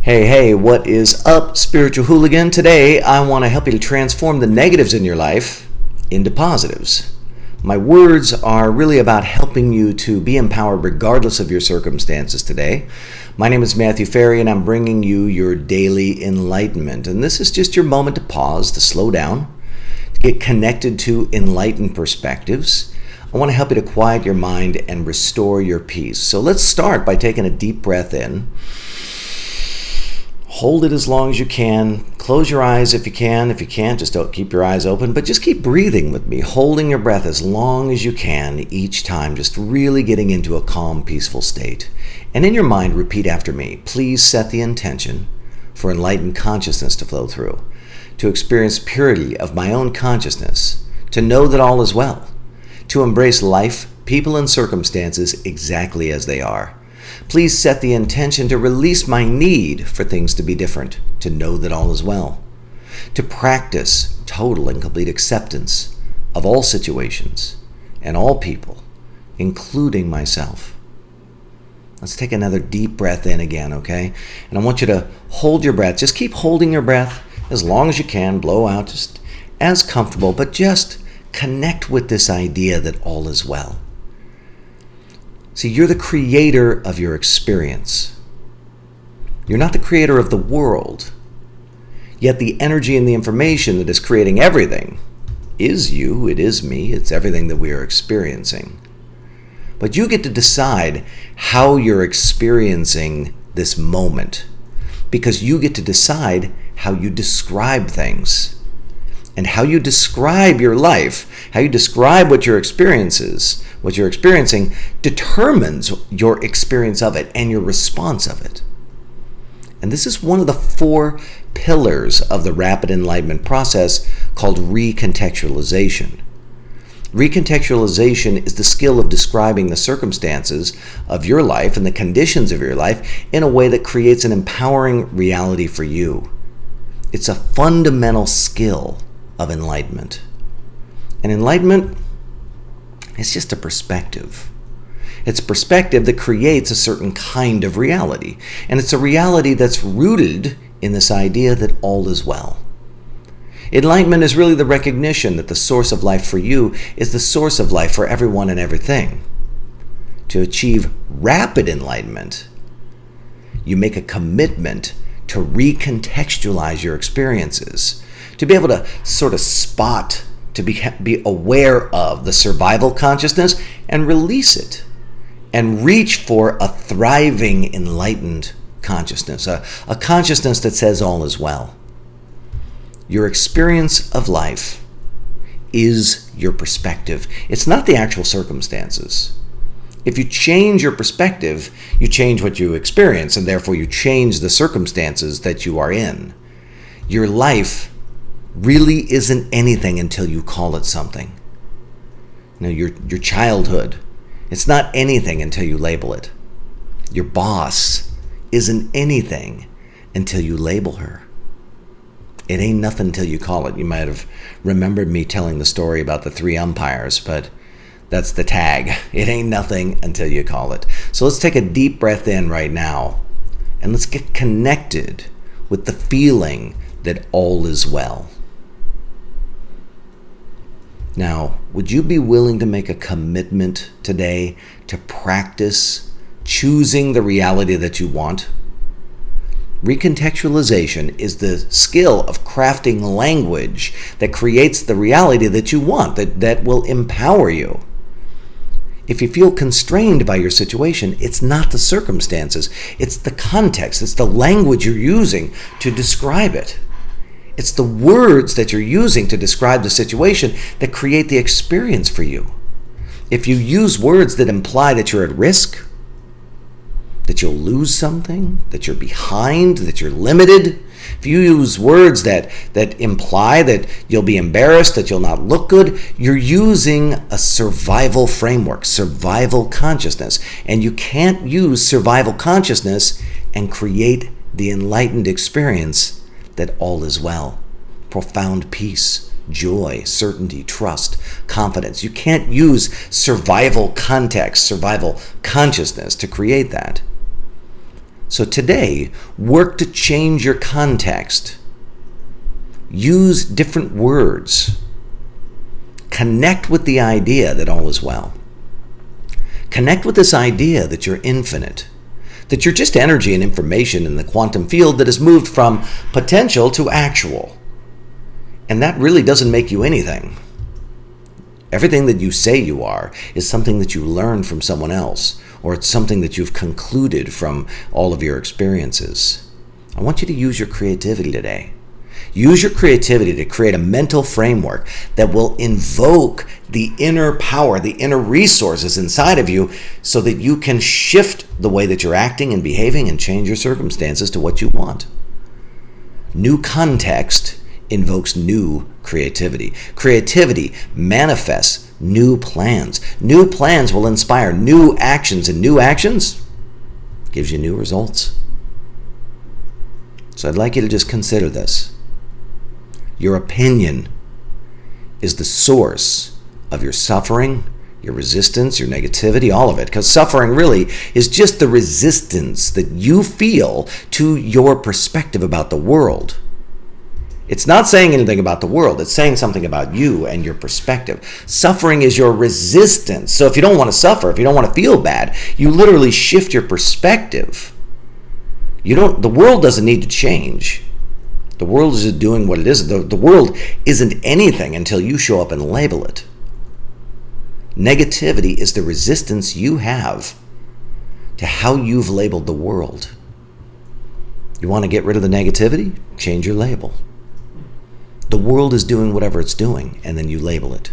Hey, what is up, spiritual hooligan? Today, I want to help you to transform the negatives in your life into positives. My words are really about helping you to be empowered regardless of your circumstances today. My name is Matthew Ferry, and I'm bringing you your daily enlightenment. And this is just your moment to pause, to slow down, to get connected to enlightened perspectives. I want to help you to quiet your mind and restore your peace. So let's start by taking a deep breath in. Hold it as long as you can. Close your eyes if you can. If you can't, just don't keep your eyes open. But just keep breathing with me, holding your breath as long as you can each time, just really getting into a calm, peaceful state. And in your mind, repeat after me. Please set the intention for enlightened consciousness to flow through, to experience purity of my own consciousness, to know that all is well, to embrace life, people, and circumstances exactly as they are. Please set the intention to release my need for things to be different, to know that all is well, to practice total and complete acceptance of all situations and all people, including myself. Let's take another deep breath in again, okay? And I want you to hold your breath. Just keep holding your breath as long as you can. Blow out just as comfortable, but just connect with this idea that all is well. See, you're the creator of your experience. You're not the creator of the world. Yet the energy and the information that is creating everything is you, it is me, it's everything that we are experiencing. But you get to decide how you're experiencing this moment, because you get to decide how you describe things. And how you describe your life, how you describe what your what you're experiencing, determines your experience of it and your response of it. And this is one of the 4 pillars of the Rapid Enlightenment Process called Recontextualization. Recontextualization is the skill of describing the circumstances of your life and the conditions of your life in a way that creates an empowering reality for you. It's a fundamental skill of enlightenment. And enlightenment is just a perspective. It's a perspective that creates a certain kind of reality. And it's a reality that's rooted in this idea that all is well. Enlightenment is really the recognition that the source of life for you is the source of life for everyone and everything. To achieve rapid enlightenment, you make a commitment to recontextualize your experiences, to be able to sort of spot, to be aware of the survival consciousness and release it and reach for a thriving, enlightened consciousness, a consciousness that says all is well. Your experience of life is your perspective. It's not the actual circumstances. If you change your perspective, you change what you experience, and therefore you change the circumstances that you are in. Your life really isn't anything until you call it something. Your childhood, it's not anything until you label it. Your boss isn't anything until you label her. It ain't nothing until you call it. You might have remembered me telling the story about the 3 umpires, but that's the tag. It ain't nothing until you call it. So let's take a deep breath in right now, and let's get connected with the feeling that all is well. Now, would you be willing to make a commitment today to practice choosing the reality that you want? Recontextualization is the skill of crafting language that creates the reality that you want, that will empower you. If you feel constrained by your situation, it's not the circumstances, it's the context, it's the language you're using to describe it. It's the words that you're using to describe the situation that create the experience for you. If you use words that imply that you're at risk, that you'll lose something, that you're behind, that you're limited, if you use words that imply that you'll be embarrassed, that you'll not look good, you're using a survival framework, survival consciousness. And you can't use survival consciousness and create the enlightened experience that all is well. Profound peace, joy, certainty, trust, confidence. You can't use survival context, survival consciousness to create that. So today, work to change your context. Use different words. Connect with the idea that all is well. Connect with this idea that you're infinite, that you're just energy and information in the quantum field that has moved from potential to actual. And that really doesn't make you anything. Everything that you say you are is something that you learned from someone else, or it's something that you've concluded from all of your experiences. I want you to use your creativity today. Use your creativity to create a mental framework that will invoke the inner power, the inner resources inside of you so that you can shift the way that you're acting and behaving and change your circumstances to what you want. New context invokes new creativity. Creativity manifests new plans. New plans will inspire new actions, and new actions gives you new results. So I'd like you to just consider this. Your opinion is the source of your suffering, your resistance, your negativity, all of it. Because suffering really is just the resistance that you feel to your perspective about the world. It's not saying anything about the world. It's saying something about you and your perspective. Suffering is your resistance. So if you don't want to suffer, if you don't want to feel bad, you literally shift your perspective. The world doesn't need to change. The world is doing what it is. The world isn't anything until you show up and label it. Negativity is the resistance you have to how you've labeled the world. You want to get rid of the negativity? Change your label. The world is doing whatever it's doing, and then you label it.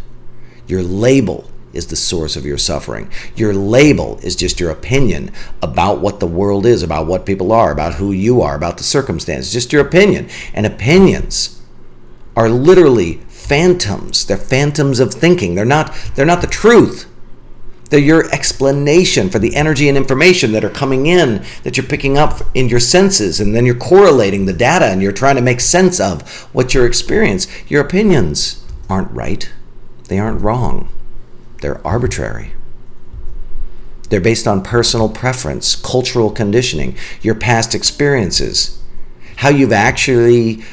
Your label is the source of your suffering. Your label is just your opinion about what the world is, about what people are, about who you are, about the circumstances. Just your opinion. And opinions are literally phantoms. They're phantoms of thinking. They're not the truth. They're your explanation for the energy and information that are coming in, that you're picking up in your senses, and then you're correlating the data and you're trying to make sense of what you're experiencing. Your opinions aren't right. They aren't wrong. They're arbitrary. They're based on personal preference, cultural conditioning, your past experiences, how you've actually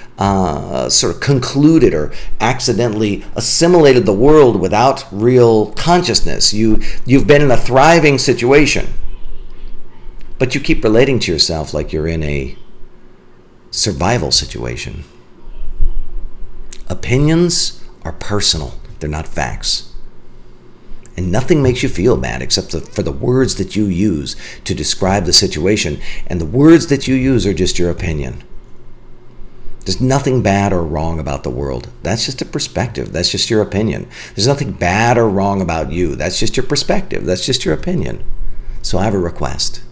sort of concluded or accidentally assimilated the world without real consciousness. You've been in a thriving situation, but you keep relating to yourself like you're in a survival situation. Opinions are personal. They're not facts. And nothing makes you feel bad except for the words that you use to describe the situation. And the words that you use are just your opinion. There's nothing bad or wrong about the world. That's just a perspective. That's just your opinion. There's nothing bad or wrong about you. That's just your perspective. That's just your opinion. So I have a request.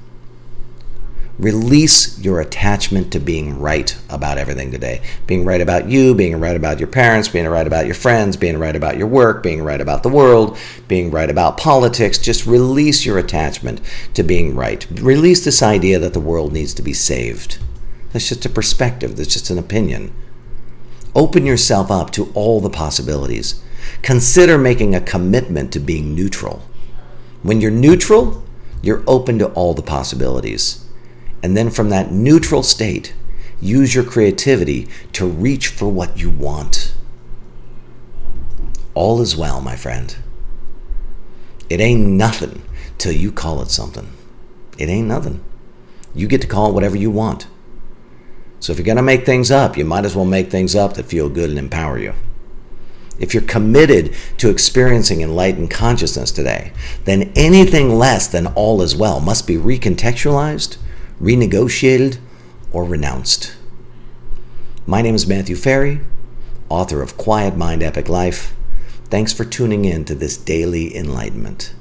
Release your attachment to being right about everything today. Being right about you, being right about your parents, being right about your friends, being right about your work, being right about the world, being right about politics. Just release your attachment to being right. Release this idea that the world needs to be saved. That's just a perspective. That's just an opinion. Open yourself up to all the possibilities. Consider making a commitment to being neutral. When you're neutral, you're open to all the possibilities. And then from that neutral state, use your creativity to reach for what you want. All is well, my friend. It ain't nothing till you call it something. It ain't nothing. You get to call it whatever you want. So if you're going to make things up, you might as well make things up that feel good and empower you. If you're committed to experiencing enlightened consciousness today, then anything less than all is well must be recontextualized, renegotiated, or renounced. My name is Matthew Ferry, author of Quiet Mind, Epic Life. Thanks for tuning in to this daily enlightenment.